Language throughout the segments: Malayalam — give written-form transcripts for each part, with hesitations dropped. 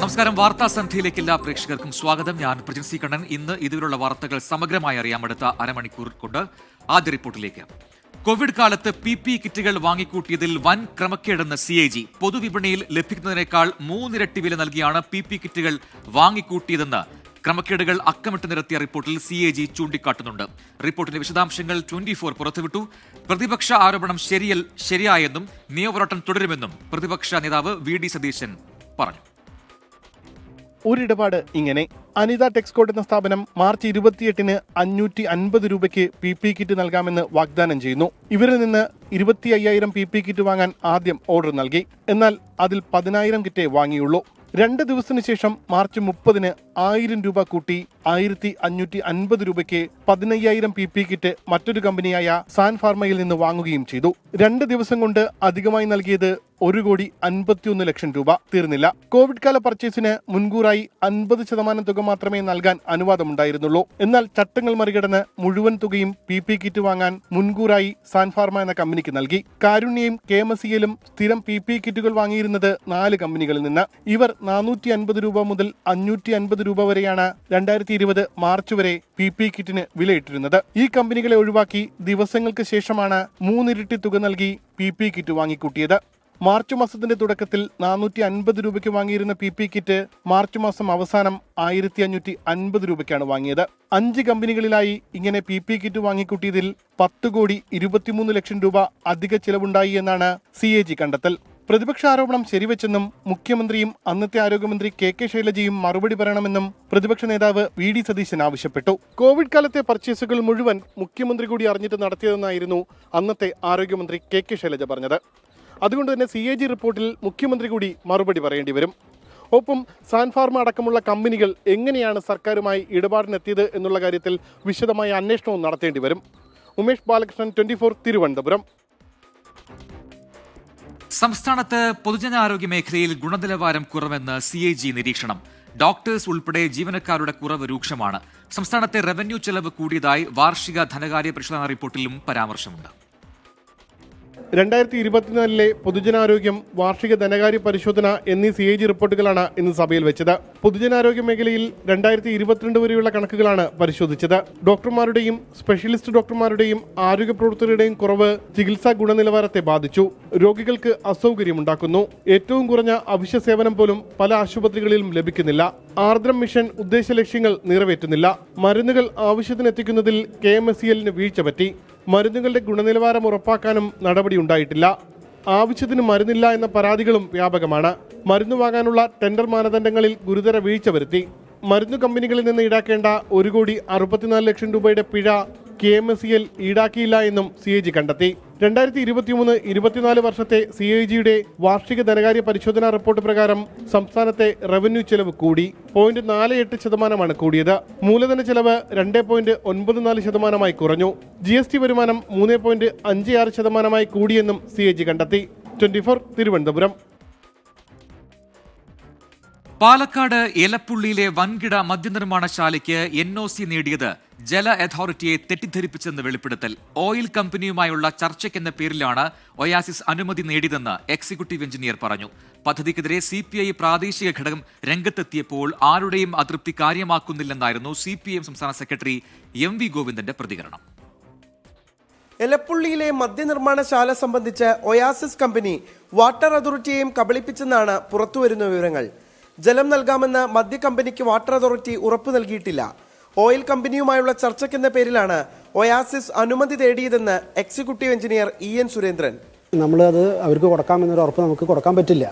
നമസ്കാരം. വാർത്താ സന്ധ്യയിലേക്ക് എല്ലാ പ്രേക്ഷകർക്കും സ്വാഗതം. ഞാൻ പ്രജിൻ സി കണ്ണൻ. ഇന്ന് ഇതുവരെയുള്ള വാർത്തകൾ സമഗ്രമായി അറിയാം അടുത്ത അരമണിക്കൂർ കൊണ്ട്. ആദ്യ റിപ്പോർട്ടിലേക്ക്. കോവിഡ് കാലത്ത് PPE കിറ്റുകൾ വാങ്ങിക്കൂട്ടിയതിൽ വൻ ക്രമക്കേടെന്ന് CAG. പൊതുവിപണിയിൽ ലഭിക്കുന്നതിനേക്കാൾ 3 ഇരട്ടി വില നൽകിയാണ് PPE കിറ്റുകൾ വാങ്ങിക്കൂട്ടിയതെന്ന് ക്രമക്കേടുകൾ അക്കമിട്ട് നിരത്തിയ റിപ്പോർട്ടിൽ CAG ചൂണ്ടിക്കാട്ടുന്നുണ്ട്. റിപ്പോർട്ടിന്റെ വിശദാംശങ്ങൾ 24 പുറത്തുവിട്ടു. പ്രതിപക്ഷ ആരോപണം ശരിയായെന്നും നിയമപോരാട്ടം തുടരുമെന്നും പ്രതിപക്ഷ നേതാവ് VD സതീശൻ പറഞ്ഞു. ഒരിടപാട് ഇങ്ങനെ. അനിത ടെക്സ്കോട്ട് എന്ന സ്ഥാപനം മാർച്ച് 28-ന് 550 രൂപയ്ക്ക് PPE കിറ്റ് നൽകാമെന്ന് വാഗ്ദാനം ചെയ്യുന്നു. ഇവരിൽ നിന്ന് 25,000 PPE കിറ്റ് വാങ്ങാൻ ആദ്യം ഓർഡർ നൽകി. എന്നാൽ അതിൽ 10,000 കിറ്റേ വാങ്ങിയുള്ളൂ. 2 ദിവസത്തിനു ശേഷം മാർച്ച് 30-ന് 1000 രൂപ കൂട്ടി 1550 രൂപയ്ക്ക് 15,000 PPE കിറ്റ് മറ്റൊരു കമ്പനിയായ സാൻ ഫാർമയിൽ നിന്ന് വാങ്ങുകയും ചെയ്തു. 2 ദിവസം കൊണ്ട് അധികമായി നൽകിയത് 1,51 ലക്ഷം രൂപ. തീർന്നില്ല. കോവിഡ് കാല പർച്ചേസിന് മുൻകൂറായി 50% തുക മാത്രമേ നൽകാൻ അനുവാദമുണ്ടായിരുന്നുള്ളൂ. എന്നാൽ ചട്ടങ്ങൾ മറികടന്ന് മുഴുവൻ തുകയും PPE കിറ്റ് വാങ്ങാൻ മുൻകൂറായി സാൻ ഫാർമ എന്ന കമ്പനിക്ക് നൽകി. കാരുണ്യയും KMCLും സ്ഥിരം PPE കിറ്റുകൾ വാങ്ങിയിരുന്നത് 4 കമ്പനികളിൽ നിന്ന്. ഇവർ 450 രൂപ മുതൽ 550 രൂപ വരെയാണ് 2020 മാർച്ച് വരെ PPE കിറ്റിന് വിലയിട്ടിരുന്നത്. ഈ കമ്പനികളെ ഒഴിവാക്കി ദിവസങ്ങൾക്ക് ശേഷമാണ് 3 ഇരട്ടി തുക നൽകി PPE കിറ്റ് വാങ്ങിക്കൂട്ടിയത്. മാർച്ച് മാസത്തിന്റെ തുടക്കത്തിൽ 450 രൂപയ്ക്ക് വാങ്ങിയിരുന്ന PPE കിറ്റ് മാർച്ച് മാസം അവസാനം 1,550 രൂപയ്ക്കാണ് വാങ്ങിയത്. 5 കമ്പനികളിലായി ഇങ്ങനെ PPE കിറ്റ് വാങ്ങിക്കൂട്ടിയതിൽ 10,23 ലക്ഷം രൂപ അധിക ചിലവുണ്ടായി എന്നാണ് CAG കണ്ടെത്തൽ. പ്രതിപക്ഷ ആരോപണം ശരിവെച്ചെന്നും മുഖ്യമന്ത്രിയും അന്നത്തെ ആരോഗ്യമന്ത്രി KK ശൈലജയും മറുപടി പറയണമെന്നും പ്രതിപക്ഷ നേതാവ് VD സതീശൻ ആവശ്യപ്പെട്ടു. കോവിഡ് കാലത്തെ പർച്ചേസുകൾ മുഴുവൻ മുഖ്യമന്ത്രി കൂടി അറിഞ്ഞിട്ട് നടത്തിയതെന്നായിരുന്നു അന്നത്തെ ആരോഗ്യമന്ത്രി KK ശൈലജ പറഞ്ഞത്. അതുകൊണ്ട് തന്നെ CAG റിപ്പോർട്ടിൽ മുഖ്യമന്ത്രി കൂടി മറുപടി പറയേണ്ടി വരും. ഒപ്പം സാൻ ഫാർമ അടക്കമുള്ള കമ്പനികൾ എങ്ങനെയാണ് സർക്കാരുമായി ഇടപാടിനെത്തിയത് എന്നുള്ള കാര്യത്തിൽ വിശദമായ അന്വേഷണവും നടത്തേണ്ടി വരും. ഉമേഷ് ബാലകൃഷ്ണൻ, 24, തിരുവനന്തപുരം. സംസ്ഥാനത്ത് പൊതുജനാരോഗ്യ മേഖലയിൽ ഗുണനിലവാരം കുറവെന്ന് CAG നിരീക്ഷണം. ഡോക്ടേഴ്സ് ഉൾപ്പെടെ ജീവനക്കാരുടെ കുറവ് രൂക്ഷമാണ്. സംസ്ഥാനത്തെ റവന്യൂ ചെലവ് കൂടിയതായി വാർഷിക ധനകാര്യ പരിശോധനാ റിപ്പോർട്ടിലും പരാമർശമുണ്ട്. 2024 പൊതുജനാരോഗ്യം, വാർഷിക ധനകാര്യ പരിശോധന എന്നീ CAG റിപ്പോർട്ടുകളാണ് ഇന്ന് സഭയിൽ വെച്ചത്. പൊതുജനാരോഗ്യ മേഖലയിൽ 2022 വരെയുള്ള കണക്കുകളാണ് പരിശോധിച്ചത്. ഡോക്ടർമാരുടെയും സ്പെഷ്യലിസ്റ്റ് ഡോക്ടർമാരുടെയും ആരോഗ്യ പ്രവർത്തകരുടെയും കുറവ് ചികിത്സാ ഗുണനിലവാരത്തെ ബാധിച്ചു. രോഗികൾക്ക് അസൗകര്യമുണ്ടാക്കുന്നു. ഏറ്റവും കുറഞ്ഞ അവശ്യ സേവനം പോലും പല ആശുപത്രികളിലും ലഭിക്കുന്നില്ല. ആർദ്രം മിഷൻ ഉദ്ദേശ ലക്ഷ്യങ്ങൾ നിറവേറ്റുന്നില്ല. മരുന്നുകൾ ആവശ്യത്തിനെത്തിക്കുന്നതിൽ KMCLന് വീഴ്ച പറ്റി. മരുന്നുകളുടെ ഗുണനിലവാരം ഉറപ്പാക്കാനും നടപടിയുണ്ടായിട്ടില്ല. ആവശ്യത്തിന് മരുന്നില്ല എന്ന പരാതികളും വ്യാപകമാണ്. മരുന്ന് വാങ്ങാനുള്ള ടെൻഡർ മാനദണ്ഡങ്ങളിൽ ഗുരുതര വീഴ്ച വരുത്തി. മരുന്നു കമ്പനികളിൽ നിന്ന് ഈടാക്കേണ്ട 1,64 ലക്ഷം രൂപയുടെ പിഴ KMCL ഈടാക്കിയില്ല എന്നും CAG കണ്ടെത്തി. 2023-24 വർഷത്തെ CAGയുടെ വാർഷിക ധനകാര്യ പരിശോധനാ റിപ്പോർട്ട് പ്രകാരം സംസ്ഥാനത്തെ റവന്യൂ ചെലവ് കൂടി. 0.48% കൂടിയത്. മൂലധന ചെലവ് 2.94% കുറഞ്ഞു. GST വരുമാനം 3.56% കൂടിയെന്നും CAG കണ്ടെത്തി. 24, തിരുവനന്തപുരം. പാലക്കാട് ഏലപ്പുള്ളിയിലെ വൻകിട മദ്യനിർമ്മാണശാലയ്ക്ക് NOC നേടിയത് ജല അതോറിറ്റിയെ തെറ്റിദ്ധരിപ്പിച്ചെന്ന് വെളിപ്പെടുത്തൽ. ഓയിൽ കമ്പനിയുമായുള്ള ചർച്ചയ്ക്കെന്ന പേരിലാണ് ഒയാസിസ് അനുമതി നേടിയതെന്ന് എക്സിക്യൂട്ടീവ് എഞ്ചിനീയർ പറഞ്ഞു. പദ്ധതിക്കെതിരെ CPI പ്രാദേശിക ഘടകം രംഗത്തെത്തിയപ്പോൾ ആരുടെയും അതൃപ്തി കാര്യമാക്കുന്നില്ലെന്നായിരുന്നു CPM സംസ്ഥാന സെക്രട്ടറി MV ഗോവിന്ദന്റെ പ്രതികരണം. എലപ്പുള്ളിയിലെ മദ്യനിർമ്മാണശാല സംബന്ധിച്ച് ഒയാസിസ് കമ്പനി വാട്ടർ അതോറിറ്റിയെയും കബളിപ്പിച്ചെന്നാണ് പുറത്തുവരുന്ന വിവരങ്ങൾ. ജലം നൽകാമെന്ന് മദ്യ കമ്പനിക്ക് വാട്ടർ അതോറിറ്റി ഉറപ്പു നൽകിയിട്ടില്ല. ഓയിൽ കമ്പനിയുമായുള്ള ചർച്ചയ്ക്കെന്ന പേരിലാണ് ഒയാസിസ് അനുമതി തേടിയതെന്ന് എക്സിക്യൂട്ടീവ് എഞ്ചിനീയർ EN സുരേന്ദ്രൻ. നമ്മളത് അവർക്ക് കൊടുക്കാമെന്നൊരു ഉറപ്പ് നമുക്ക് കൊടുക്കാൻ പറ്റില്ല.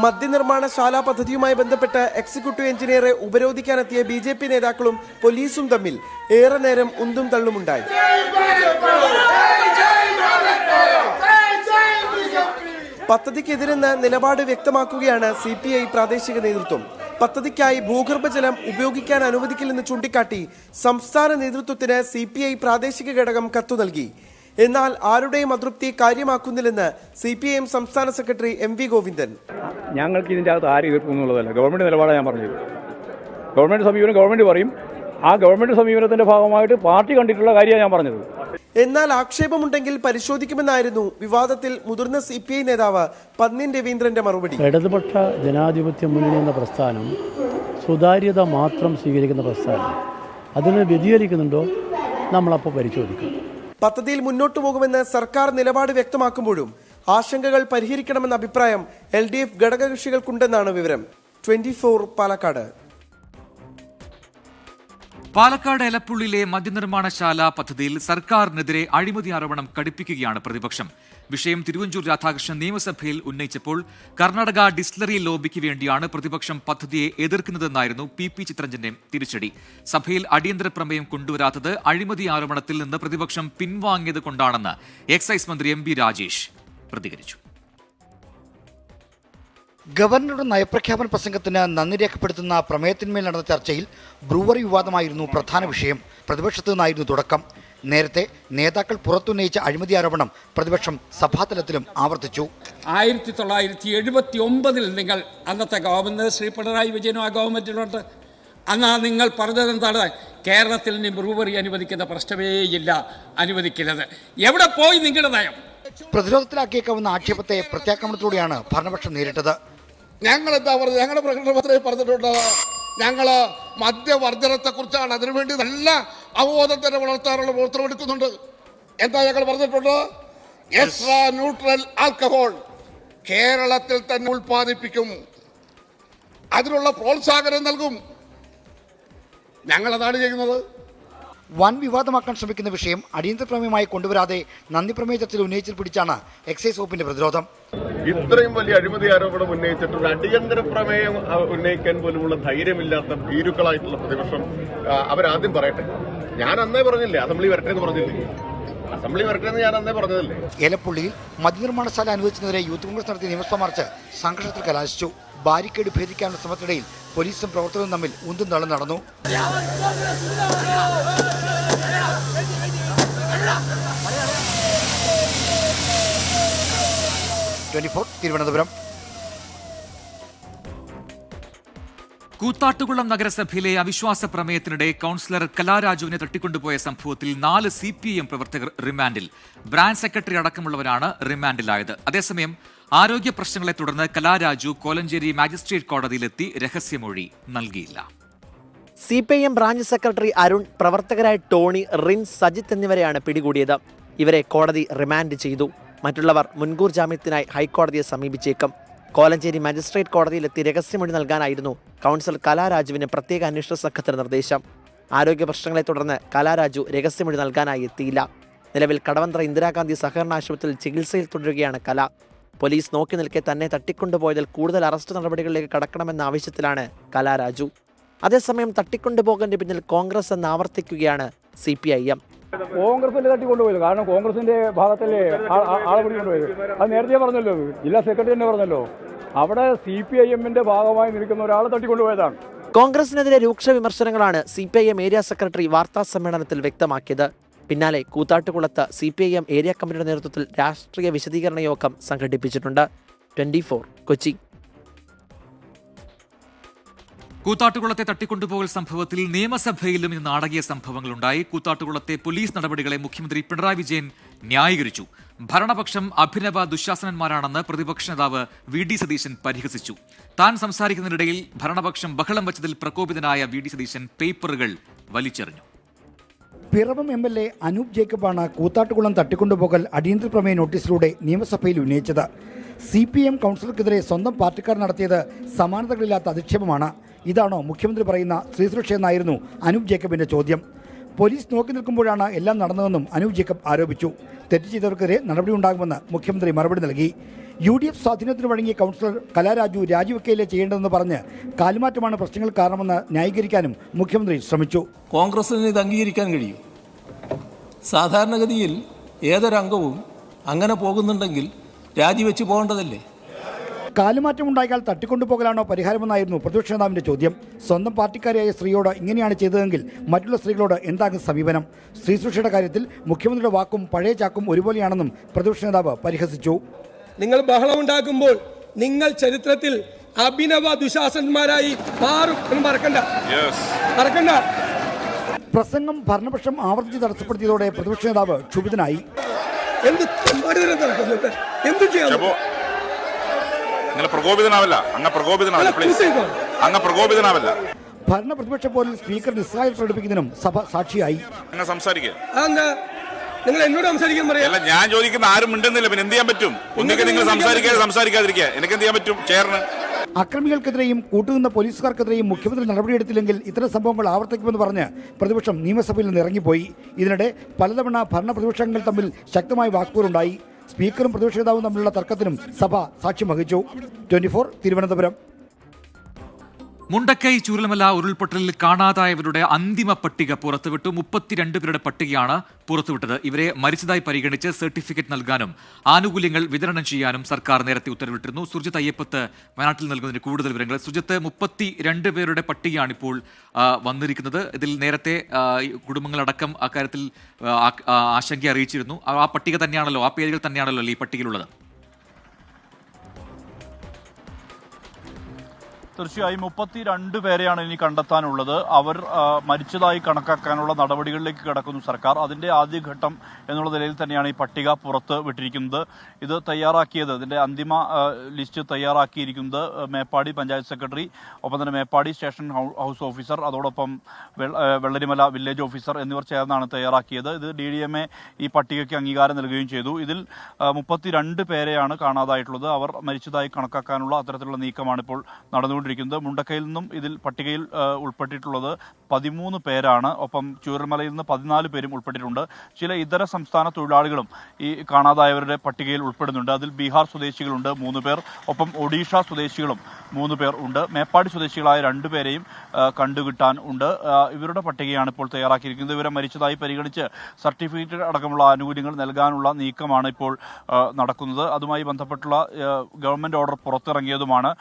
മദ്യനിർമ്മാണശാല പദ്ധതിയുമായി ബന്ധപ്പെട്ട് എക്സിക്യൂട്ടീവ് എഞ്ചിനീയറെ ഉപരോധിക്കാനെത്തിയ BJP നേതാക്കളും പോലീസും തമ്മിൽ ഏറെ നേരം ഉന്തും തള്ളുമുണ്ടായി. പദ്ധതിക്കെതിരെന്ന് നിലപാട് വ്യക്തമാക്കുകയാണ് CPI പ്രാദേശിക നേതൃത്വം. പദ്ധതിക്കായി ഭൂഗർഭജലം ഉപയോഗിക്കാൻ അനുവദിക്കില്ലെന്ന് ചൂണ്ടിക്കാട്ടി സംസ്ഥാന നേതൃത്വത്തിന് CPI പ്രാദേശിക ഘടകം കത്തു നൽകി. എന്നാൽ ആരുടെയും അതൃപ്തി കാര്യമാക്കുന്നില്ലെന്ന് CPIM സംസ്ഥാന സെക്രട്ടറി MV ഗോവിന്ദൻ. ഞങ്ങൾക്ക് ഇതിൻ്റെ അകത്ത് ആരും എതിർക്കുന്നുള്ളതല്ല, ഗവൺമെന്റ് നിലപാടാണ് ഞാൻ പറഞ്ഞത്. ഗവൺമെന്റ് സമീപനം ഗവൺമെന്റ് പറയും, ആ ഗവൺമെൻറ് സമീപനത്തിൻ്റെ ഭാഗമായിട്ട് പാർട്ടി കണ്ടിട്ടുള്ള കാര്യമാണ് ഞാൻ പറഞ്ഞത്. എന്നാൽ ആക്ഷേപമുണ്ടെങ്കിൽ പരിശോധിക്കുമെന്നായിരുന്നു വിവാദത്തിൽ മുതിർന്ന CPI നേതാവ് പന്ന്യൻ രവീന്ദ്രന്റെ മറുപടി. ഇടതുപക്ഷ ജനാധിപത്യ മുന്നണി എന്ന പ്രസ്ഥാനം സുതാര്യത മാത്രം സ്വീകരിക്കുന്ന പ്രസ്ഥാനം. അതിന് വ്യതിചലിക്കുന്നുണ്ടോ നമ്മളപ്പോൾ പരിശോധിക്കും. പദ്ധതിയിൽ മുന്നോട്ടു പോകുമെന്ന് സർക്കാർ നിലപാട് വ്യക്തമാക്കുമ്പോഴും ആശങ്കകൾ പരിഹരിക്കണമെന്ന അഭിപ്രായം LDF ഘടകകക്ഷികൾക്കുണ്ടെന്നാണ് വിവരം. 24 പാലക്കാട്. പാലക്കാട് എലപ്പുള്ളിയിലെ മദ്യനിർമ്മാണശാല പദ്ധതിയിൽ സർക്കാരിനെതിരെ അഴിമതി ആരോപണം കടുപ്പിക്കുകയാണ് പ്രതിപക്ഷം. വിഷയം തിരുവഞ്ചൂർ രാധാകൃഷ്ണൻ നിയമസഭയിൽ ഉന്നയിച്ചപ്പോൾ കർണാടക ഡിസ്റ്റിലറി ലോബിക്ക് വേണ്ടിയാണ് പ്രതിപക്ഷം പദ്ധതിയെ എതിർക്കുന്നതെന്നായിരുന്നു PP ചിത്രഞ്ജന്റെ തിരിച്ചടി. സഭയിൽ അടിയന്തര പ്രമേയം കൊണ്ടുവരാത്തത് അഴിമതി ആരോപണത്തിൽ നിന്ന് പ്രതിപക്ഷം പിൻവാങ്ങിയത് കൊണ്ടാണെന്ന് എക്സൈസ് മന്ത്രി MB രാജേഷ് പ്രതികരിച്ചു. ഗവർണറുടെ നയപ്രഖ്യാപന പ്രസംഗത്തിന് നന്ദി രേഖപ്പെടുത്തുന്ന പ്രമേയത്തിന്മേൽ നടന്ന ചർച്ചയിൽ ബ്രൂവറി വിവാദമായിരുന്നു പ്രധാന വിഷയം. പ്രതിപക്ഷത്തു നിന്നായിരുന്നു തുടക്കം. നേരത്തെ നേതാക്കൾ പുറത്തുന്നയിച്ച അഴിമതി ആരോപണം പ്രതിപക്ഷം സഭാതലത്തിലും ആവർത്തിച്ചു. 1979 നിങ്ങൾ അന്നത്തെ ഗവൺമെന്റ് ശ്രീ പിണറായി വിജയനും ആ ഗവൺമെന്റിലുണ്ട്. അന്ന് നിങ്ങൾ പറഞ്ഞത് എന്താണ്? കേരളത്തിൽ ഇനി ബ്രൂവറി അനുവദിക്കുന്ന പ്രശ്നമേയില്ല, അനുവദിക്കുന്നത്. എവിടെ പോയി നിങ്ങളുടെ നയം? പ്രതിരോധത്തിലാക്കിയേക്കാവുന്ന ആക്ഷേപത്തെ പ്രത്യാക്രമണത്തിലൂടെയാണ് ഭരണപക്ഷം നേരിട്ടത്. ഞങ്ങൾ എന്താ പറഞ്ഞത്? ഞങ്ങളുടെ പ്രകടനപത്രത്തിൽ പറഞ്ഞിട്ടുണ്ട്, ഞങ്ങൾ മദ്യവർജനത്തെക്കുറിച്ചാണ്, അതിനുവേണ്ടി നല്ല അവബോധത്തിന് വളർത്താനുള്ള പ്രവർത്തനം എടുക്കുന്നുണ്ട്. എന്താ ഞങ്ങൾ പറഞ്ഞിട്ടുണ്ട്? എക്സ്ട്രാ ന്യൂട്രൽ ആൽക്കഹോൾ കേരളത്തിൽ തന്നെ ഉൽപ്പാദിപ്പിക്കും, അതിനുള്ള പ്രോത്സാഹനം നൽകും. ഞങ്ങളതാണ് ചെയ്യുന്നത്. വൻ വിവാദമാക്കാൻ ശ്രമിക്കുന്ന വിഷയം അടിയന്തര പ്രമേയമായി കൊണ്ടുവരാതെ നന്ദി പ്രമേയ ചർച്ചയിൽ ഉന്നയിച്ചിൽ പിടിച്ചാണ് എക്സൈസ് വകുപ്പിന്റെ പ്രതിരോധം. ഇത്രയും വലിയ അഴിമതി ആരോപണം ഉന്നയിച്ചിട്ട് ഒരു അടിയന്തര പ്രമേയം ഉന്നയിക്കാൻ പോലുമുള്ള ധൈര്യമില്ലാത്ത ഭീരുക്കളായിട്ടുള്ള പ്രതിപക്ഷം അവരാദ്യം പറയട്ടെ. ഞാൻ അന്നേ പറഞ്ഞില്ലേ അസംബ്ലി വരട്ടെ എന്ന് പറഞ്ഞില്ലേ? അസംബ്ലി വരട്ടെ എന്ന് ഞാൻ അന്നേ പറഞ്ഞതല്ലേ? ഏലപ്പുള്ളിയിൽ മദ്യനിർമ്മാണശാല അനുവദിച്ചതിനെതിരെ യൂത്ത് കോൺഗ്രസ് നടത്തിയ നിയമസഭാ മാർച്ച് സംഘർഷത്തിൽ കലാശിച്ചു. ബാരിക്കേഡ് ഭേദിക്കാനുള്ള ശ്രമത്തിനിടയിൽ പോലീസും പ്രവർത്തകരും തമ്മിൽ ഉന്തും തള്ളും നടന്നു. തിരുവനന്തപുരം. കൂത്താട്ടുകുളം നഗരസഭയിലെ അവിശ്വാസ പ്രമേയത്തിനിടെ കൌൺസിലർ കലാരാജുവിനെ തട്ടിക്കൊണ്ടുപോയ സംഭവത്തിൽ 4 CPIM പ്രവർത്തകർ റിമാൻഡിൽ. ബ്രാഞ്ച് സെക്രട്ടറി അടക്കമുള്ളവരാണ് റിമാൻഡിലായത്. അതേസമയം ആരോഗ്യ പ്രശ്നങ്ങളെ തുടർന്ന് കലാരാജു കോലഞ്ചേരി മാജിസ്ട്രേറ്റ് കോടതിയിലെത്തി രഹസ്യമൊഴി നൽകിയില്ല. CPIM ബ്രാഞ്ച് സെക്രട്ടറി അരുൺ, പ്രവർത്തകരായ ടോണി, റിൻസ്, സജിത്ത് എന്നിവരെയാണ് പിടികൂടിയത്. ഇവരെ കോടതി റിമാൻഡ് ചെയ്തു. മറ്റുള്ളവർ മുൻകൂർ ജാമ്യത്തിനായി ഹൈക്കോടതിയെ സമീപിച്ചേക്കും. കോലഞ്ചേരി മജിസ്ട്രേറ്റ് കോടതിയിലെത്തി രഹസ്യമൊഴി നൽകാനായിരുന്നു കൌൺസിലർ കലാരാജുവിന് പ്രത്യേക അന്വേഷണ സംഘത്തിന് നിർദ്ദേശം. ആരോഗ്യ പ്രശ്നങ്ങളെ തുടർന്ന് കലാരാജു രഹസ്യമൊഴി നൽകാനായി എത്തിയില്ല. നിലവിൽ കടവന്ത്ര ഇന്ദിരാഗാന്ധി സഹകരണ ആശുപത്രിയിൽ ചികിത്സയിൽ തുടരുകയാണ് കല. പോലീസ് നോക്കി നിൽക്കെ തന്നെ തട്ടിക്കൊണ്ടുപോയതിൽ കൂടുതൽ അറസ്റ്റ് നടപടികളിലേക്ക് കടക്കണമെന്ന ആവശ്യത്തിലാണ് കലാരാജു. അതേസമയം തട്ടിക്കൊണ്ടുപോകലിന് പിന്നിൽ കോൺഗ്രസ് എന്ന് ആവർത്തിക്കുകയാണ് CPIM. കോൺഗ്രസിന്റെ തട്ടിക്കൊണ്ടുപോയത്. കാരണം കോൺഗ്രസിന്റെ ഭാഗത്തല്ലേ ആളെ പിടിക്കൊണ്ടുപോയത്. അത് നേരത്തെ പറഞ്ഞല്ലോ, ജില്ലാ സെക്രട്ടറി തന്നെ പറഞ്ഞല്ലോ, അവിടെ CPIMന്റെ ഭാഗമായി നിൽക്കുന്ന ഒരാളെ തട്ടിക്കൊണ്ടുപോയതാണ്. കോൺഗ്രസിനെതിരെ രൂക്ഷ വിമർശനങ്ങളാണ് CPIM ഏരിയ സെക്രട്ടറി വാർത്താ സമ്മേളനത്തിൽ വ്യക്തമാക്കിയത്. പിന്നാലെ കൂത്താട്ടുകുളത്ത് CPIM ഏരിയ കമ്മിറ്റിയുടെ നേതൃത്വത്തിൽ രാഷ്ട്രീയ വിശദീകരണ യോഗം സംഘടിപ്പിച്ചിട്ടുണ്ട്. 24 കൊച്ചി. കൂത്താട്ടുകുളത്തെ തട്ടിക്കൊണ്ടുപോകൽ സംഭവത്തിൽ നിയമസഭയിലും ഇന്ന് നാടകീയ സംഭവങ്ങളുണ്ടായി. കൂത്താട്ടുകുളത്തെ പോലീസ് നടപടികളെ മുഖ്യമന്ത്രി പിണറായി വിജയൻ ന്യായീകരിച്ചു. ഭരണപക്ഷം അഭിനവ ദുശാസനന്മാരാണെന്ന് പ്രതിപക്ഷ നേതാവ് VD സതീശൻ പരിഹസിച്ചു. താൻ സംസാരിക്കുന്നതിനിടയിൽ ഭരണപക്ഷം ബഹളം വച്ചതിൽ പ്രകോപിതനായ VD സതീശൻ പേപ്പറുകൾ വലിച്ചെറിഞ്ഞു. പിറവം MLA അനൂപ് ജേക്കബാണ് കൂത്താട്ടുകുളം തട്ടിക്കൊണ്ടുപോകൽ അടിയന്തര പ്രമേയ നോട്ടീസിലൂടെ നിയമസഭയിൽ ഉന്നയിച്ചത്. CPIM കൗൺസിലർക്കെതിരെ സ്വന്തം പാർട്ടിക്കാർ നടത്തിയത് സമാനതകളില്ലാത്ത അധിക്ഷേപമാണ്. ഇതാണോ മുഖ്യമന്ത്രി പറയുന്ന സ്ത്രീസുരക്ഷയെന്നായിരുന്നു അനൂപ് ജേക്കബിന്റെ ചോദ്യം. പോലീസ് നോക്കി നിൽക്കുമ്പോഴാണ് എല്ലാം നടന്നതെന്നും അനൂപ് ജേക്കബ് ആരോപിച്ചു. തെറ്റ് ചെയ്തവർക്കെതിരെ നടപടിയുണ്ടാകുമെന്ന് മുഖ്യമന്ത്രി മറുപടി നൽകി. UDF സ്വാധീനത്തിന് വഴങ്ങിയ കൗൺസിലർ കലാരാജു രാജിവെക്കയിലെ ചെയ്യേണ്ടതെന്ന് പറഞ്ഞ് കാലുമാറ്റമാണ് പ്രശ്നങ്ങൾ കാരണമെന്ന് ന്യായീകരിക്കാനും മുഖ്യമന്ത്രി ശ്രമിച്ചു. കോൺഗ്രസിന് ഇത് അംഗീകരിക്കാൻ കഴിയും. സാധാരണഗതിയിൽ ഏതൊരംഗവും അങ്ങനെ പോകുന്നുണ്ടെങ്കിൽ രാജിവെച്ച് പോകേണ്ടതല്ലേ? കാലുമാറ്റമുണ്ടായാൽ തട്ടിക്കൊണ്ടുപോകലാണോ പരിഹാരമെന്നായിരുന്നു പ്രതിപക്ഷ നേതാവിന്റെ ചോദ്യം. സ്വന്തം പാർട്ടിക്കാരിയായ സ്ത്രീയോട് ഇങ്ങനെയാണ് ചെയ്തതെങ്കിൽ മറ്റുള്ള സ്ത്രീകളോട് എന്താകും സമീപനം? സ്ത്രീ സുരക്ഷയുടെ കാര്യത്തിൽ മുഖ്യമന്ത്രിയുടെ വാക്കും പഴയ ചാക്കും ഒരുപോലെയാണെന്നും പ്രതിപക്ഷ നേതാവ് പരിഹസിച്ചു. നിങ്ങൾ ബഹളമുണ്ടാക്കുമ്പോൾ നിങ്ങൾ ചരിത്രത്തിൽ അഭിനവ ദുശാസന്മാരായി മാറും എന്ന് മറക്കണ്ട. പ്രസംഗം ഭരണപക്ഷം ആവർത്തിച്ച് തടസ്സപ്പെടുത്തിയതോടെ പ്രതിപക്ഷ നേതാവ് ക്ഷുഭിതനായി. ഭരണ പ്രതിപക്ഷ പോരിൽ സ്പീക്കർ നിസ്സഹായത പ്രകടിപ്പിക്കുന്നതിനും സഭ സാക്ഷിയായി. നിങ്ങൾ എന്നോട് സംസാരിക്കാൻ പറയാം. ഞാൻ ചോദിക്കുന്ന ആരും മിണ്ടുന്നില്ല, പിന്നെ എന്ത് ചെയ്യാൻ പറ്റും? ഒന്നിക്കെ നിങ്ങൾ സംസാരിക്കാതിരിക്കുക, എനിക്ക് എന്ത് ചെയ്യാൻ പറ്റും? ചെയറിന് അക്രമികൾക്കെതിരെയും കൂട്ടുനിന്ന പോലീസുകാർക്കെതിരെയും മുഖ്യമന്ത്രി നടപടിയെടുത്തില്ലെങ്കിൽ ഇത്തരം സംഭവങ്ങൾ ആവർത്തിക്കുമെന്ന് പറഞ്ഞ് പ്രതിപക്ഷം നിയമസഭയിൽ നിന്ന് ഇറങ്ങിപ്പോയി. ഇതിനിടെ പലതവണ ഭരണ പ്രതിപക്ഷങ്ങൾ തമ്മിൽ ശക്തമായ വാക്പോരുണ്ടായി. സ്പീക്കറും പ്രതിപക്ഷ നേതാവും തമ്മിലുള്ള തർക്കത്തിനും സഭ സാക്ഷ്യം വഹിച്ചു. 24 തിരുവനന്തപുരം. മുണ്ടക്കൈ ചൂരൽമല ഉരുൾപൊട്ടലിൽ കാണാതായവരുടെ അന്തിമ പട്ടിക പുറത്തുവിട്ടു. 32 പേരുടെ പട്ടികയാണ് പുറത്തുവിട്ടത്. ഇവരെ മരിച്ചതായി പരിഗണിച്ച് സർട്ടിഫിക്കറ്റ് നൽകാനും ആനുകൂല്യങ്ങൾ വിതരണം ചെയ്യാനും സർക്കാർ നേരത്തെ ഉത്തരവിട്ടിരുന്നു. സുർജിത്ത് അയ്യപ്പത്ത് വയനാട്ടിൽ നൽകുന്നതിന് കൂടുതൽ വിവരങ്ങൾ. സുർജിത്ത്, 32 പേരുടെ പട്ടികയാണ് ഇപ്പോൾ വന്നിരിക്കുന്നത്. ഇതിൽ നേരത്തെ കുടുംബങ്ങളടക്കം അക്കാര്യത്തിൽ ആശങ്ക അറിയിച്ചിരുന്നു. ആ പട്ടിക തന്നെയാണല്ലോ, ആ പേരുകൾ തന്നെയാണല്ലോ ഈ പട്ടികയിലുള്ളത്? തീർച്ചയായും 32 പേരെയാണ് ഇനി കണ്ടെത്താനുള്ളത്. അവർ മരിച്ചതായി കണക്കാക്കാനുള്ള നടപടികളിലേക്ക് കടക്കുന്നു സർക്കാർ. അതിന്റെ ആദ്യഘട്ടം എന്നുള്ള നിലയിൽ തന്നെയാണ് ഈ പട്ടിക പുറത്ത് വിട്ടിരിക്കുന്നത്. ഇത് തയ്യാറാക്കിയത്, ഇതിന്റെ അന്തിമ ലിസ്റ്റ് തയ്യാറാക്കിയിരിക്കുന്നത് മേപ്പാടി പഞ്ചായത്ത് സെക്രട്ടറി, ഒപ്പം തന്നെ മേപ്പാടി സ്റ്റേഷൻ ഹൗസ് ഓഫീസർ, അതോടൊപ്പം വെള്ളരിമല വില്ലേജ് ഓഫീസർ എന്നിവർ ചേർന്നാണ് തയ്യാറാക്കിയത്. ഇത് DDMA ഈ പട്ടികയ്ക്ക് അംഗീകാരം നൽകുകയും ചെയ്തു. ഇതിൽ 32 പേരെയാണ് കാണാതായിട്ടുള്ളത്. അവർ മരിച്ചതായി കണക്കാക്കാനുള്ള അത്തരത്തിലുള്ള നീക്കമാണ് ഇപ്പോൾ നടന്നുകൊണ്ടിരിക്കുന്നത്. മുണ്ടക്കയിൽ നിന്നും ഇതിൽ പട്ടികയിൽ ഉൾപ്പെട്ടിട്ടുള്ളത് 13 പേരാണ്. ഒപ്പം ചൂരൽമലയിൽ നിന്ന് 14 പേരും ഉൾപ്പെട്ടിട്ടുണ്ട്. ചില ഇതര സംസ്ഥാന തൊഴിലാളികളും ഈ കാണാതായവരുടെ പട്ടികയിൽ ഉൾപ്പെടുന്നുണ്ട്. അതിൽ ബീഹാർ സ്വദേശികളുണ്ട് 3 പേർ, ഒപ്പം ഒഡീഷ സ്വദേശികളും 3 പേർ ഉണ്ട്. മേപ്പാടി സ്വദേശികളായ 2 പേരെയും കണ്ടുകിട്ടാൻ ഉണ്ട്. ഇവരുടെ പട്ടികയാണ് ഇപ്പോൾ തയ്യാറാക്കിയിരിക്കുന്നത്. ഇവരെ മരിച്ചതായി പരിഗണിച്ച് സർട്ടിഫിക്കറ്റ് അടക്കമുള്ള ആനുകൂല്യങ്ങൾ നൽകാനുള്ള നീക്കമാണ് ഇപ്പോൾ നടക്കുന്നത്. അതുമായി ബന്ധപ്പെട്ടുള്ള ഗവൺമെന്റ് ഓർഡർ പുറത്തിറങ്ങിയതുമാണ്.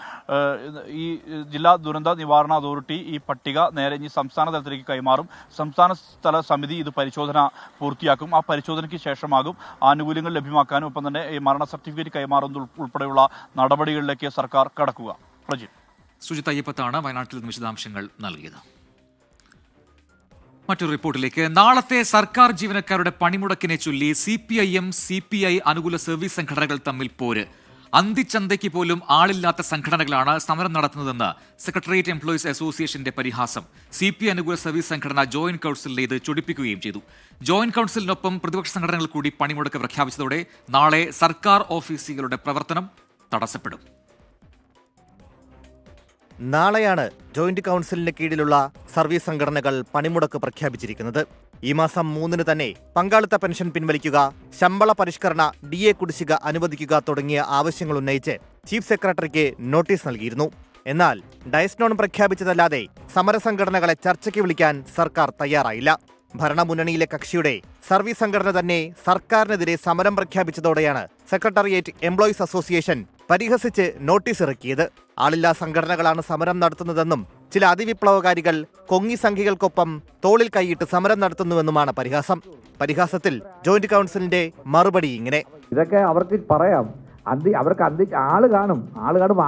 ഈ ജില്ലാ ദുരന്ത നിവാരണ അതോറിറ്റി ഈ പട്ടിക നേരെ ഇനി സംസ്ഥാന തലത്തിലേക്ക് കൈമാറും. സംസ്ഥാന തല സമിതി ഇത് പരിശോധന പൂർത്തിയാക്കും. ആ പരിശോധനയ്ക്ക് ശേഷമാകും ആനുകൂല്യങ്ങൾ ലഭ്യമാക്കാനും ഒപ്പം തന്നെ ഈ മരണ സർട്ടിഫിക്കറ്റ് കൈമാറുന്നത് ഉൾപ്പെടെയുള്ള നടപടികളിലേക്ക് സർക്കാർ കടക്കുക. സുജിത്ത് അയ്യപ്പത്താണ് വയനാട്ടിൽ നിന്ന് വിശദാംശങ്ങൾ നൽകിയത്. മറ്റൊരു റിപ്പോർട്ടിലേക്ക്. നാളത്തെ സർക്കാർ ജീവനക്കാരുടെ പണിമുടക്കിനെ ചൊല്ലി CPIM CPI അനുകൂല സർവീസ് സംഘടനകൾ തമ്മിൽ പോര്. അന്തിച്ചന്തയ്ക്ക് പോലും ആളില്ലാത്ത സംഘടനകളാണ് സമരം നടത്തുന്നതെന്ന് സെക്രട്ടേറിയറ്റ് എംപ്ലോയീസ് അസോസിയേഷന്റെ പരിഹാസം. CPI അനുകൂല സർവീസ് സംഘടന ജോയിന്റ് കൌൺസിലിനെ ഇത് ചൊടിപ്പിക്കുകയും ചെയ്തു. ജോയിന്റ് കൌൺസിലിനൊപ്പം പ്രതിപക്ഷ സംഘടനകൾ കൂടി പണിമുടക്ക് പ്രഖ്യാപിച്ചതോടെ നാളെ സർക്കാർ ഓഫീസുകളുടെ പ്രവർത്തനം തടസ്സപ്പെടും. നാളെയാണ് ജോയിന്റ് കൌൺസിലിന് കീഴിലുള്ള സർവീസ് സംഘടനകൾ പണിമുടക്ക് പ്രഖ്യാപിച്ചിരിക്കുന്നത്. ഈ മാസം 3 തന്നെ പങ്കാളിത്ത പെൻഷൻ പിൻവലിക്കുക, ശമ്പള പരിഷ്കരണ, DA കുടിശ്ശിക അനുവദിക്കുക തുടങ്ങിയ ആവശ്യങ്ങൾ ഉന്നയിച്ച് ചീഫ് സെക്രട്ടറിക്ക് നോട്ടീസ് നൽകിയിരുന്നു. എന്നാൽ ഡയസ്നോൺ പ്രഖ്യാപിച്ചതല്ലാതെ സമരസംഘടനകളെ ചർച്ചയ്ക്ക് വിളിക്കാൻ സർക്കാർ തയ്യാറായില്ല. ഭരണമുന്നണിയിലെ കക്ഷിയുടെ സർവീസ് സംഘടന തന്നെ സർക്കാരിനെതിരെ സമരം പ്രഖ്യാപിച്ചതോടെയാണ് സെക്രട്ടേറിയറ്റ് എംപ്ലോയീസ് അസോസിയേഷൻ പരിഹസിച്ച് നോട്ടീസ് ഇറക്കിയത്. ആളില്ലാ സംഘടനകളാണ് സമരം നടത്തുന്നതെന്നും ചില അതിവിപ്ലവകാരികൾ കൊങ്ങി സംഖ്യകൾക്കൊപ്പം തോളിൽ കൈയിട്ട് സമരം നടത്തുന്നുവെന്നുമാണ് പരിഹാസം. പരിഹാസത്തിൽ ജോയിന്റ് കൌൺസിലിന്റെ മറുപടി ഇങ്ങനെ: ഇതൊക്കെ അവർക്ക് പറയാം, അവർക്ക് ആള് കാണും,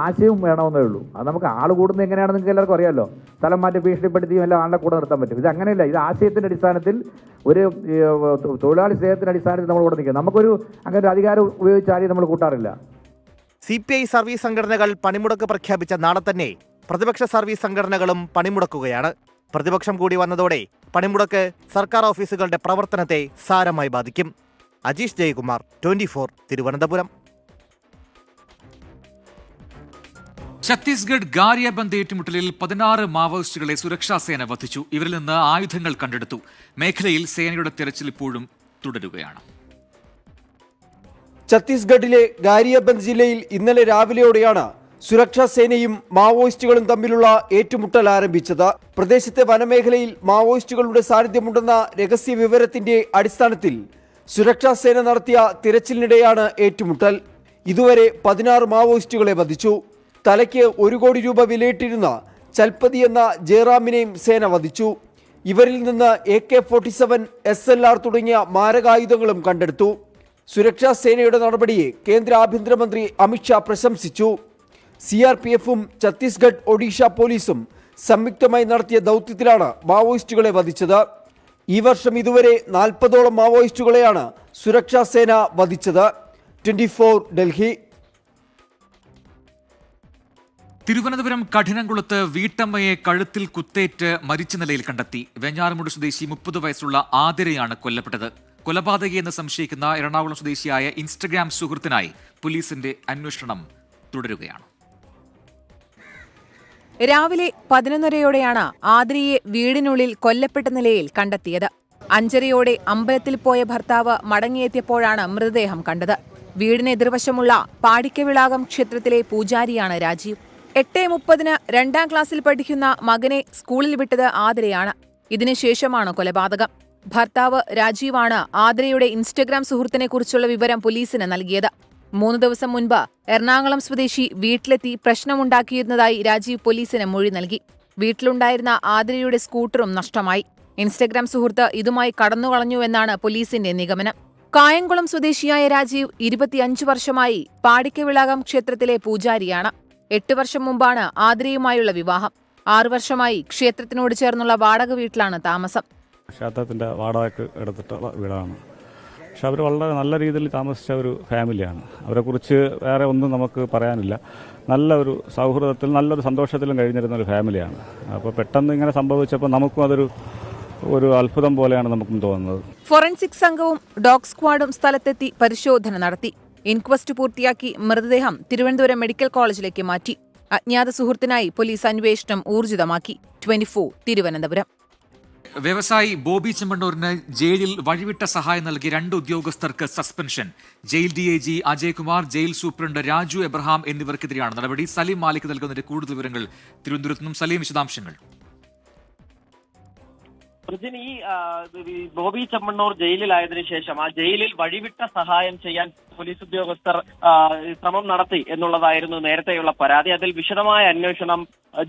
ആശയവും വേണമെന്നേ ഉള്ളൂ. അത് നമുക്ക് ആള് കൂടുന്നത് എങ്ങനെയാണെന്ന് നിങ്ങൾക്ക് എല്ലാവർക്കും അറിയാമല്ലോ. സ്ഥലം മാറ്റി ഭീഷണിപ്പെടുത്തിയും എല്ലാം ആളുടെ കൂടെ നിർത്താൻ പറ്റും. ഇത് അങ്ങനെയല്ല. ഇത് ആശയത്തിന്റെ അടിസ്ഥാനത്തിൽ, ഒരു തൊഴിലാളി സ്നേഹത്തിന്റെ അടിസ്ഥാനത്തിൽ നമ്മൾ കൂടെ നിൽക്കുക. നമുക്കൊരു അങ്ങനെ ഒരു അധികാരം ഉപയോഗിച്ച് ആരെയും നമ്മൾ കൂട്ടാറില്ല. CPI സർവീസ് സംഘടനകൾ പണിമുടക്ക് പ്രഖ്യാപിച്ച നാളെ തന്നെ പ്രതിപക്ഷ സർവീസ് സംഘടനകളും പണിമുടക്കുകയാണ്. പ്രതിപക്ഷം കൂടി വന്നതോടെ പണിമുടക്ക് സർക്കാർ ഓഫീസുകളുടെ പ്രവർത്തനത്തെ സാരമായി ബാധിക്കും. അജീഷ് ജയകുമാർ, 24 തിരുവനന്തപുരം. ഛത്തീസ്ഗഡ് ഗാരിയബന്ദ് ഏറ്റുമുട്ടലിൽ 16 മാവോയിസ്റ്റുകളെ സുരക്ഷാ സേന വധിച്ചു. ഇവരിൽ നിന്ന് ആയുധങ്ങൾ കണ്ടെടുത്തു. മേഖലയിൽ സേനയുടെ തെരച്ചിൽ ഇപ്പോഴും തുടരുകയാണ്. ഛത്തീസ്ഗഡിലെ ഗാരിയബന്ദ് ജില്ലയിൽ ഇന്നലെ രാവിലെയോടെയാണ് സുരക്ഷാ സേനയും മാവോയിസ്റ്റുകളും തമ്മിലുള്ള ഏറ്റുമുട്ടൽ ആരംഭിച്ചത്. പ്രദേശത്തെ വനമേഖലയിൽ മാവോയിസ്റ്റുകളുടെ സാന്നിധ്യമുണ്ടെന്ന രഹസ്യ വിവരത്തിന്റെ അടിസ്ഥാനത്തിൽ സുരക്ഷാ സേന നടത്തിയ തിരച്ചിലിനിടെയാണ് ഏറ്റുമുട്ടൽ. ഇതുവരെ 16 മാവോയിസ്റ്റുകളെ വധിച്ചു. തലയ്ക്ക് 1 കോടി രൂപ വിലയിട്ടിരുന്ന ചൽപതി എന്ന ജയറാമിനെയും സേന വധിച്ചു. ഇവരിൽ നിന്ന് AK-47, SLR തുടങ്ങിയ മാരകായുധങ്ങളും കണ്ടെടുത്തു. സുരക്ഷാ സേനയുടെ നടപടിയെ കേന്ദ്ര ആഭ്യന്തരമന്ത്രി അമിത്ഷാ പ്രശംസിച്ചു. CRPFും ഛത്തീസ്ഗഡ് ഒഡീഷ പോലീസും സംയുക്തമായി നടത്തിയ ദൗത്യത്തിലാണ് മാവോയിസ്റ്റുകളെ വധിച്ചത്. ഈ വർഷം ഇതുവരെ 40ഓളം മാവോയിസ്റ്റുകളെയാണ് സുരക്ഷാ സേന വധിച്ചത്. 24 ഡൽഹി. തിരുവനന്തപുരം കഠിനംകുളത്ത് വീട്ടമ്മയെ കഴുത്തിൽ കുത്തേറ്റ് മരിച്ച നിലയിൽ കണ്ടെത്തി. വെഞ്ഞാറമൂട് സ്വദേശി 30 വയസ്സുള്ള ആതിരയാണ് കൊല്ലപ്പെട്ടത്. കൊലപാതകിയെന്ന് സംശയിക്കുന്ന എറണാകുളം സ്വദേശിയായ ഇൻസ്റ്റഗ്രാം സുഹൃത്തിനായി പോലീസിന്റെ അന്വേഷണം തുടരുകയാണ്. രാവിലെ 11:30യോടെയാണ് ആതിരയെ വീടിനുള്ളിൽ കൊല്ലപ്പെട്ട നിലയിൽ കണ്ടെത്തിയത്. 5:30യോടെ അമ്പലത്തിൽ പോയ ഭർത്താവ് മടങ്ങിയെത്തിയപ്പോഴാണ് മൃതദേഹം കണ്ടത്. വീടിന് എതിർവശമുള്ള പാടിക്കവിളാകം ക്ഷേത്രത്തിലെ പൂജാരിയാണ് രാജീവ്. 8:30 2ാം ക്ലാസ്സിൽ പഠിക്കുന്ന മകനെ സ്കൂളിൽ വിട്ടത് ആതിരയാണ്. ഇതിനുശേഷമാണ് കൊലപാതകം. ഭർത്താവ് രാജീവാണ് ആതിരയുടെ ഇൻസ്റ്റഗ്രാം സുഹൃത്തിനെക്കുറിച്ചുള്ള വിവരം പോലീസിന് നൽകിയത്. 3 ദിവസം മുൻപ് എറണാകുളം സ്വദേശി വീട്ടിലെത്തി പ്രശ്നമുണ്ടാക്കിയിരുന്നതായി രാജീവ് പോലീസിന് മൊഴി നൽകി. വീട്ടിലുണ്ടായിരുന്ന ആതിരയുടെ സ്കൂട്ടറും നഷ്ടമായി. ഇൻസ്റ്റഗ്രാം സുഹൃത്ത് ഇതുമായി കടന്നുകളഞ്ഞുവെന്നാണ് പോലീസിന്റെ നിഗമനം. കായംകുളം സ്വദേശിയായ രാജീവ് 25 വർഷമായി പാടിക്കവിളാകം ക്ഷേത്രത്തിലെ പൂജാരിയാണ്. 8 വർഷം മുമ്പാണ് ആതിരയുമായുള്ള വിവാഹം. 6 വർഷമായി ക്ഷേത്രത്തിനോട് ചേർന്നുള്ള വാടക വീട്ടിലാണ് താമസം. ക്ഷേത്രത്തിൻ്റെ വാടകയ്ക്ക് എടുത്തിട്ടുള്ള വീടാണ്. പക്ഷെ അവർ വളരെ നല്ല രീതിയിൽ താമസിച്ച ഒരു ഫാമിലിയാണ്. അവരെക്കുറിച്ച് വേറെ ഒന്നും നമുക്ക് പറയാനില്ല. നല്ലൊരു സൗഹൃദത്തിൽ നല്ലൊരു സന്തോഷത്തിലും കഴിഞ്ഞിരുന്ന ഒരു ഫാമിലിയാണ്. അപ്പോൾ പെട്ടെന്ന് ഇങ്ങനെ സംഭവിച്ചപ്പോൾ നമുക്കും ഒരു അത്ഭുതം പോലെയാണ് നമുക്കും തോന്നുന്നത്. ഫോറൻസിക് സംഘവും ഡോഗ് സ്ക്വാഡും സ്ഥലത്തെത്തി പരിശോധന നടത്തി. ഇൻക്വസ്റ്റ് പൂർത്തിയാക്കി മൃതദേഹം തിരുവനന്തപുരം മെഡിക്കൽ കോളേജിലേക്ക് മാറ്റി. അജ്ഞാത സുഹൃത്തിനായി പോലീസ് അന്വേഷണം ഊർജിതമാക്കി. 24 തിരുവനന്തപുരം. വ്യവസായി ബോബി ചെമ്മണ്ണൂരിന് ജയിലിൽ വഴിവിട്ട സഹായം നൽകിയ 2 ഉദ്യോഗസ്ഥർക്ക് സസ്പെൻഷൻ. Jail DIG Ajaykumar, jail superintendent Raju Abraham എന്നിവർക്കെതിരെയാണ് നടപടി. സലീം മാലിക് നൽകുന്നതിന്റെ കൂടുതൽ വിവരങ്ങൾ തിരുവനന്തപുരത്ത് നിന്നും. സലീം, വിശദാംശങ്ങൾ. ഈ ബോബി ചെമ്മണ്ണൂർ ജയിലിലായതിനു ശേഷം ആ ജയിലിൽ വഴിവിട്ട സഹായം ചെയ്യാൻ പോലീസ് ഉദ്യോഗസ്ഥർ ശ്രമം നടത്തി എന്നുള്ളതായിരുന്നു നേരത്തെയുള്ള പരാതി. അതിൽ വിശദമായ അന്വേഷണം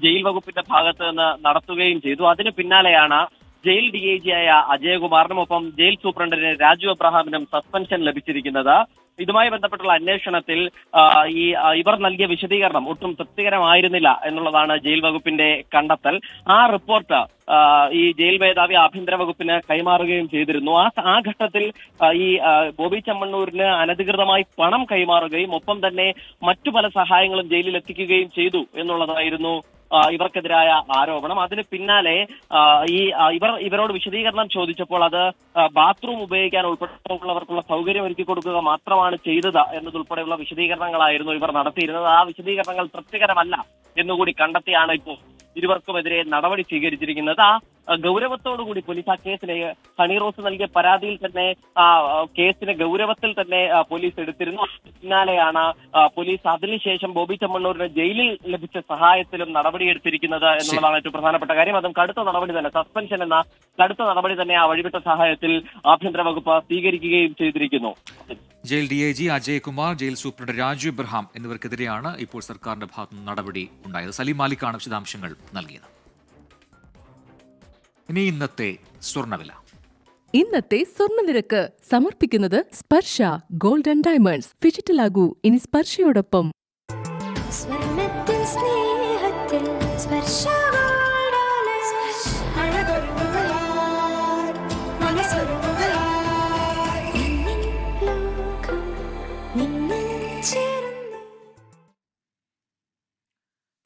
ജയിൽ വകുപ്പിന്റെ ഭാഗത്ത് നിന്ന് നടത്തുകയും ചെയ്തു. അതിന് പിന്നാലെയാണ് ജയിൽ DIG ആയ അജയകുമാറിനും ഒപ്പം ജയിൽ സൂപ്രണ്ടിന് രാജു എബ്രഹാമിനും സസ്പെൻഷൻ ലഭിച്ചിരിക്കുന്നത്. ഇതുമായി ബന്ധപ്പെട്ടുള്ള അന്വേഷണത്തിൽ ഇവർ നൽകിയ വിശദീകരണം ഒട്ടും തൃപ്തികരമായിരുന്നില്ല എന്നുള്ളതാണ് ജയിൽ വകുപ്പിന്റെ കണ്ടെത്തൽ. ആ റിപ്പോർട്ട് ഈ ജയിൽ മേധാവി ആഭ്യന്തര വകുപ്പിന് കൈമാറുകയും ചെയ്തിരുന്നു. ആ ഘട്ടത്തിൽ ഈ ബോബി ചെമ്മണ്ണൂരിന് അനധികൃതമായി പണം കൈമാറുകയും ഒപ്പം തന്നെ മറ്റു പല സഹായങ്ങളും ജയിലിൽ എത്തിക്കുകയും ചെയ്തു എന്നുള്ളതായിരുന്നു ഇവർക്കെതിരായ ആരോപണം. അതിന് പിന്നാലെ ഇവരോട് വിശദീകരണം ചോദിച്ചപ്പോൾ അത് ബാത്റൂം ഉപയോഗിക്കാൻ ഉൾപ്പെടെയുള്ളവർക്കുള്ള സൗകര്യം ഒരുക്കി കൊടുക്കുക മാത്രമാണ് ചെയ്തത് എന്നതുൾപ്പെടെയുള്ള വിശദീകരണങ്ങളായിരുന്നു ഇവർ നടത്തിയിരുന്നത്. ആ വിശദീകരണങ്ങൾ തൃപ്തികരമല്ല എന്നുകൂടി കണ്ടെത്തിയാണ് ഇപ്പോൾ ഇരുവർക്കുമെതിരെ നടപടി സ്വീകരിച്ചിരിക്കുന്നത്. ആ ഗൗരവത്തോടുകൂടി പോലീസ് ആ കേസിലെ ഹണി റോസ് നൽകിയ പരാതിയിൽ തന്നെ കേസിന് ഗൗരവത്തിൽ തന്നെ പോലീസ് എടുത്തിരുന്നു. പിന്നാലെയാണ് പോലീസ് അതിനുശേഷം ബോബി ചെമ്മണ്ണൂരിന് ജയിലിൽ ലഭിച്ച സഹായത്തിലും നടപടിയെടുത്തിരിക്കുന്നത് എന്നുള്ളതാണ് ഏറ്റവും പ്രധാനപ്പെട്ട കാര്യം. അതും കടുത്ത നടപടി തന്നെ, സസ്പെൻഷൻ എന്ന കടുത്ത നടപടി തന്നെ ആ വഴിവിട്ട സഹായത്തിൽ ആഭ്യന്തര വകുപ്പ് സ്വീകരിക്കുകയും ചെയ്തിരിക്കുന്നു. Jail DIG Ajaykumar, jail superintendent Raju Abraham എന്നിവർക്കെതിരെയാണ് ഇപ്പോൾ സർക്കാരിന്റെ ഭാഗത്തുനിന്ന് നടപടി ഉണ്ടായത്. സലീം മാലിക്കാണ് വിശദാംശങ്ങൾ നൽകിയത്. ഇനി ഇന്നത്തെ സ്വർണ്ണവില. ഇന്നത്തെ സ്വർണ്ണനിരക്ക് സമർപ്പിക്കുന്നത് സ്പർശ ഗോൾഡ് ആൻഡ് ഡയമണ്ട്സ്. ഡിജിറ്റലാകൂ ഇനി സ്പർശയോടൊപ്പം.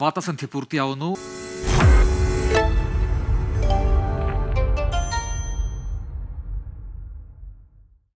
വാർത്താസന്ധ്യ പൂർത്തിയാവുന്നു.